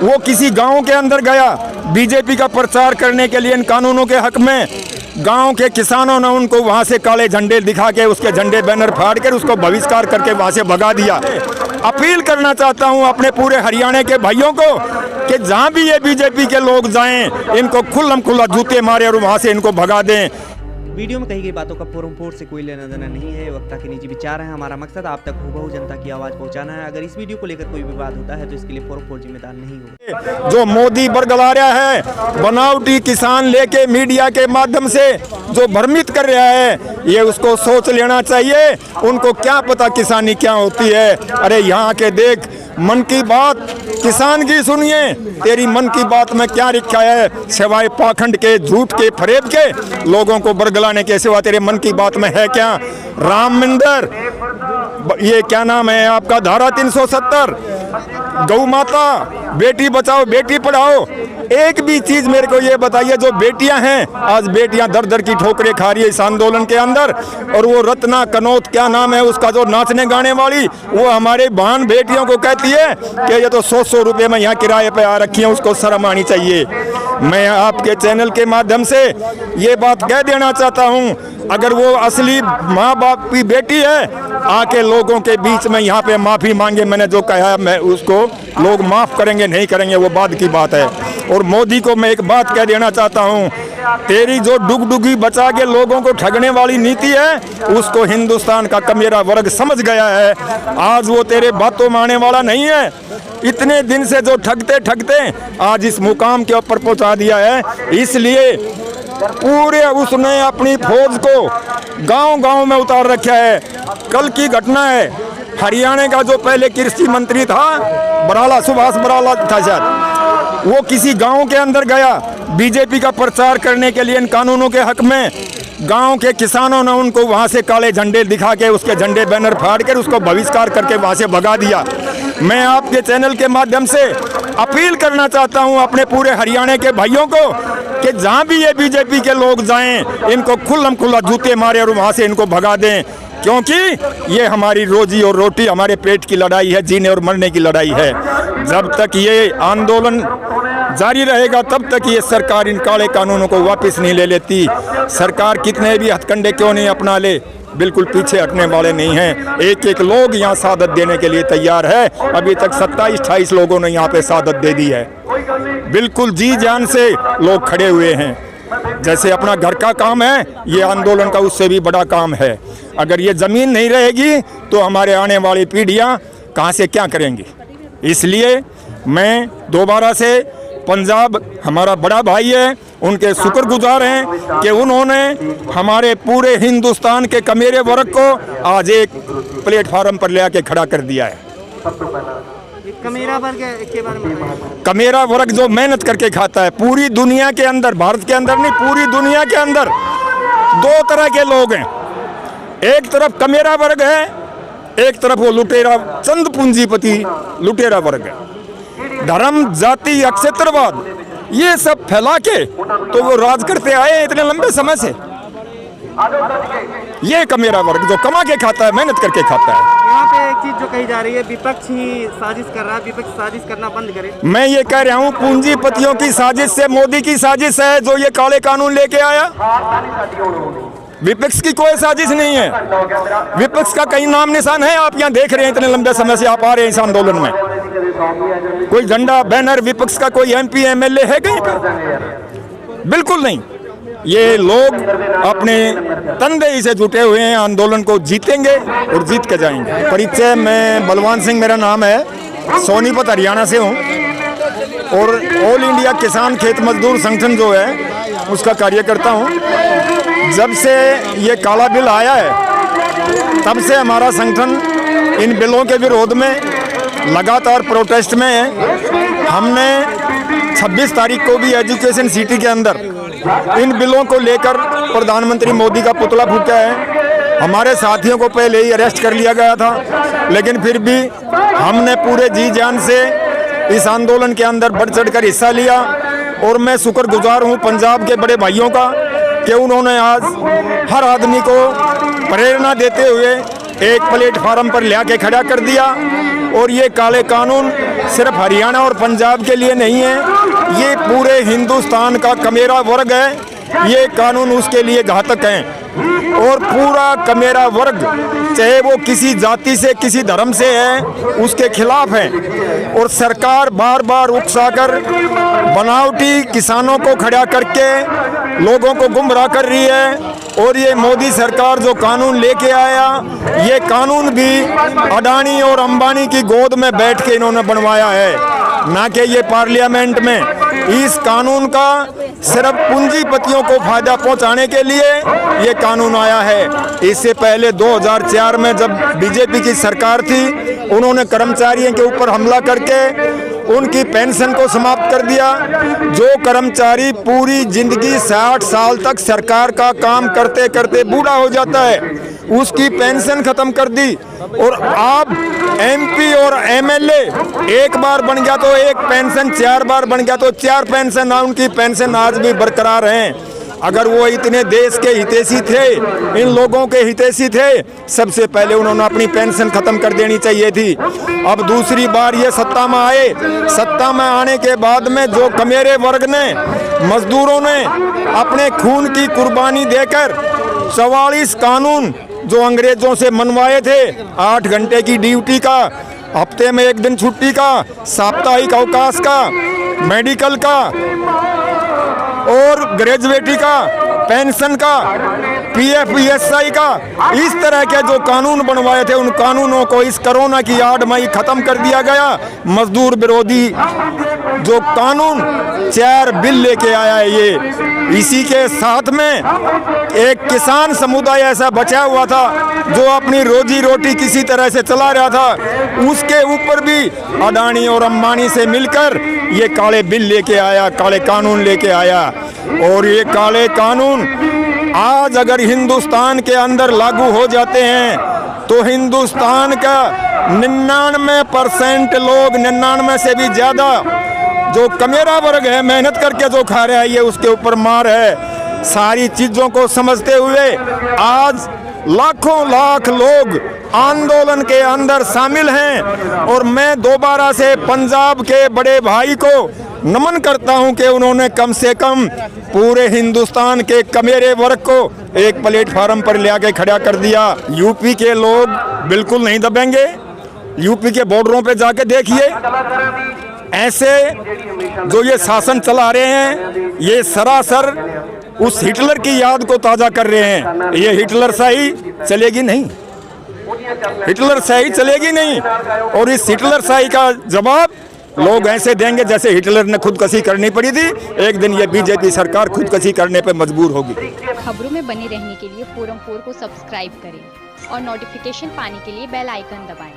वो किसी गांव के अंदर गया बीजेपी का प्रचार करने के लिए इन कानूनों के हक में। गांव के किसानों ने उनको वहां से काले झंडे दिखा के उसके झंडे बैनर फाड़ कर उसको बहिष्कार करके वहां से भगा दिया। अपील करना चाहता हूं अपने पूरे हरियाणा के भाइयों को कि जहां भी ये बीजेपी के लोग जाएं इनको खुल्लम खुल्ला जूते मारे और वहां से इनको भगा दें। वीडियो में कही गई बातों का फोरम से कोई लेना देना नहीं है। वक्ता के निजी विचार हैं। हमारा मकसद आप तक हूबहू जनता की आवाज पहुंचाना है। अगर इस वीडियो को लेकर कोई विवाद होता है तो इसके लिए फोरम जिम्मेदार नहीं होगा। जो मोदी बरगला रहा है, बनावटी किसान लेके मीडिया के माध्यम से जो भ्रमित कर रहा है, ये उसको सोच लेना चाहिए। उनको क्या पता किसानी क्या होती है। अरे यहाँ के देख, मन की बात किसान की सुनिए। तेरी मन की बात में क्या लिखा है? सिवाय पाखंड के, झूठ के, फरेब के, लोगों को बरगलाने के सिवा तेरे मन की बात में है क्या? राम मंदिर, ये क्या नाम है आपका, धारा 370, गौ माता, बेटी बचाओ बेटी पढ़ाओ। एक भी चीज मेरे को ये बताइए, जो बेटियां हैं आज बेटियां दर दर की ठोकरें खा रही है इस आंदोलन के अंदर। और वो रत्ना कनौत, क्या नाम है उसका, जो नाचने गाने वाली, वो हमारे बहन बेटियों को कहती है कि ये तो 100 रुपए में यहाँ किराए पे आ रखी है, उसको शर्म आनी चाहिए। मैं आपके चैनल के माध्यम से ये बात कह देना चाहता हूँ, अगर वो असली माँ बाप की बेटी है, आके लोगों के बीच में यहाँ पे माफी मांगे। मैंने जो कहा मैं उसको लोग माफ करेंगे नहीं करेंगे वो बाद की बात है। और मोदी को मैं एक बात कह देना चाहता हूँ, तेरी जो डुगडुगी बचा के लोगों को ठगने वाली नीति है, उसको हिंदुस्तान का कमेरा वर्ग समझ गया है। आज वो तेरे बातों में आने वाला नहीं है। इतने दिन से जो ठगते ठगते आज इस मुकाम के ऊपर पहुंचा दिया है, इसलिए पूरे उसने अपनी फौज को गांव-गांव में उतार रखा है। कल की घटना है, हरियाणा का जो पहले कृषि मंत्री था बराला, सुभाष बराला था शायद, वो किसी गांव के अंदर गया बीजेपी का प्रचार करने के लिए इन कानूनों के हक में। गांव के किसानों ने उनको वहां से काले झंडे दिखा के उसके झंडे बैनर फाड़ कर उसको बहिष्कार करके वहां से भगा दिया। मैं आपके चैनल के माध्यम से अपील करना चाहता हूं अपने पूरे हरियाणा के भाइयों को कि जहां भी ये बीजेपी के लोग जाएं इनको खुल्लम खुल्ला जूते मारे और वहां से इनको भगा दें, क्योंकि ये हमारी रोजी और रोटी, हमारे पेट की लड़ाई है, जीने और मरने की लड़ाई है। जब तक ये आंदोलन जारी रहेगा तब तक ये सरकार इन काले कानूनों को वापस नहीं ले लेती। सरकार कितने भी हथकंडे क्यों नहीं अपना ले, बिल्कुल पीछे हटने वाले नहीं हैं। एक एक लोग यहाँ शहादत देने के लिए तैयार है। अभी तक 27-28 लोगों ने यहाँ पे शहादत दे दी है। बिल्कुल जी जान से लोग खड़े हुए हैं। जैसे अपना घर का काम है, ये आंदोलन का उससे भी बड़ा काम है। अगर ये जमीन नहीं रहेगी तो हमारे आने वाली पीढ़ियाँ कहाँ से क्या करेंगी। इसलिए मैं दोबारा से, पंजाब हमारा बड़ा भाई है, उनके शुक्रगुजार हैं कि उन्होंने हमारे पूरे हिंदुस्तान के कमेरे वर्ग को आज एक प्लेटफार्म पर ले आके खड़ा कर दिया है। कमेरा वर्ग के बारे में, कमेरा वर्ग जो मेहनत करके खाता है पूरी दुनिया के अंदर, भारत के अंदर नहीं पूरी दुनिया के अंदर दो तरह के लोग हैं। एक तरफ कमेरा वर्ग है, एक तरफ वो लुटेरा चंद पूंजीपति लुटेरा वर्ग है। धर्म, जाति, अक्षत्रवाद ये सब फैला के तो वो राज करते आए इतने लंबे समय से। ये कमेरा वर्ग जो कमा के खाता है, मेहनत करके खाता है। यहाँ पे एक चीज जो कही जा रही है, विपक्ष ही साजिश कर रहा है, विपक्ष साजिश करना बंद करे। मैं ये कह रहा हूँ पूंजीपतियों की साजिश से मोदी की साजिश है जो ये काले कानून लेके आया। विपक्ष की कोई साजिश नहीं है। विपक्ष का कहीं नाम निशान है? आप यहाँ देख रहे हैं, इतने लंबे समय से आप आ रहे हैं इस आंदोलन में, कोई झंडा बैनर विपक्ष का कोई MP MLA है कहीं पर? बिल्कुल नहीं। ये लोग अपने तनदेही से जुटे हुए हैं, आंदोलन को जीतेंगे और जीत के जाएंगे। परिचय, मैं बलवान सिंह मेरा नाम है, सोनीपत हरियाणा से हूँ और ऑल इंडिया किसान खेत मजदूर संगठन जो है उसका कार्यकर्ता हूँ। जब से ये काला बिल आया है तब से हमारा संगठन इन बिलों के विरोध में लगातार प्रोटेस्ट में है। हमने 26 तारीख को भी एजुकेशन सिटी के अंदर इन बिलों को लेकर प्रधानमंत्री मोदी का पुतला फूंका है। हमारे साथियों को पहले ही अरेस्ट कर लिया गया था, लेकिन फिर भी हमने पूरे जी जान से इस आंदोलन के अंदर बढ़ चढ़कर हिस्सा लिया। और मैं शुक्रगुजार हूँ पंजाब के बड़े भाइयों का कि उन्होंने आज हर आदमी को प्रेरणा देते हुए एक प्लेटफार्म पर लाके खड़ा कर दिया। और ये काले कानून सिर्फ हरियाणा और पंजाब के लिए नहीं है, ये पूरे हिंदुस्तान का कमेरा वर्ग है। ये कानून उसके लिए घातक हैं और पूरा कमेरा वर्ग, चाहे वो किसी जाति से किसी धर्म से है, उसके खिलाफ है। और सरकार बार बार उकसाकर बनावटी किसानों को खड़ा करके लोगों को गुमराह कर रही है। और ये मोदी सरकार जो कानून लेके आया, ये कानून भी अडानी और अंबानी की गोद में बैठ के इन्होंने बनवाया है, ना कि ये पार्लियामेंट में। इस कानून का सिर्फ पूंजीपतियों को फायदा पहुंचाने के लिए ये कानून आया है। इससे पहले 2004 में जब बीजेपी की सरकार थी, उन्होंने कर्मचारियों के ऊपर हमला करके उनकी पेंशन को समाप्त कर दिया। जो कर्मचारी पूरी जिंदगी 60 साल तक सरकार का काम करते करते बूढ़ा हो जाता है, उसकी पेंशन खत्म कर दी। और अब एमपी और एमएलए एक बार बन गया तो एक पेंशन, 4 बार बन गया तो 4 पेंशन, उनकी पेंशन आज भी बरकरार हैं। अगर वो इतने देश के हितैषी थे, इन लोगों के हितैषी थे, सबसे पहले उन्होंने अपनी पेंशन खत्म कर देनी चाहिए थी। अब दूसरी बार ये सत्ता में आए, सत्ता में आने के बाद में जो कमेरे वर्ग ने, मजदूरों ने अपने खून की कुर्बानी देकर 44 कानून जो अंग्रेजों से मनवाए थे, 8 घंटे की ड्यूटी का, हफ्ते में 1 दिन छुट्टी का, साप्ताहिक अवकाश का, मेडिकल का और ग्रेजुएटी का, पेंशन का, पीएफ ईएसआई का, इस तरह के जो कानून बनवाए थे, उन कानूनों को इस कोरोना की आड़ में खत्म कर दिया गया। मजदूर विरोधी जो कानून 4 बिल लेके आया है ये। इसी के साथ में एक किसान समुदाय ऐसा बचा हुआ था जो अपनी रोजी रोटी किसी तरह से चला रहा था, उसके ऊपर भी अडानी और अंबानी से मिलकर ये काले बिल लेके आया, काले कानून लेके आया। और ये काले कानून आज अगर हिंदुस्तान के अंदर लागू हो जाते हैं तो हिंदुस्तान का 99% लोग, 99 से भी ज़्यादा जो कमेरा वर्ग है, मेहनत करके जो खा रहा है, ये उसके ऊपर मार है। सारी चीज़ों को समझते हुए आज लाखों लाख लोग आंदोलन के अंदर शामिल हैं। और मैं दोबारा से पंजाब के बड़े भाई को नमन करता हूं कि उन्होंने कम से कम पूरे हिंदुस्तान के कमेरे वर्ग को एक प्लेटफार्म पर ले आके खड़ा कर दिया। यूपी के लोग बिल्कुल नहीं दबेंगे। यूपी के बॉर्डरों पे जाके देखिए, ऐसे जो ये शासन चला रहे हैं, ये सरासर उस हिटलर की याद को ताज़ा कर रहे हैं। ये हिटलर शाही चलेगी नहीं, हिटलर शाही चलेगी नहीं। और इस हिटलर शाही का जवाब लोग ऐसे देंगे जैसे हिटलर ने खुदकशी करनी पड़ी थी। एक दिन ये बीजेपी सरकार खुदकशी करने पे मजबूर होगी। खबरों में बने रहने के लिए फोरम 4 को सब्सक्राइब करें और नोटिफिकेशन पाने के लिए बेल आइकन दबाएं।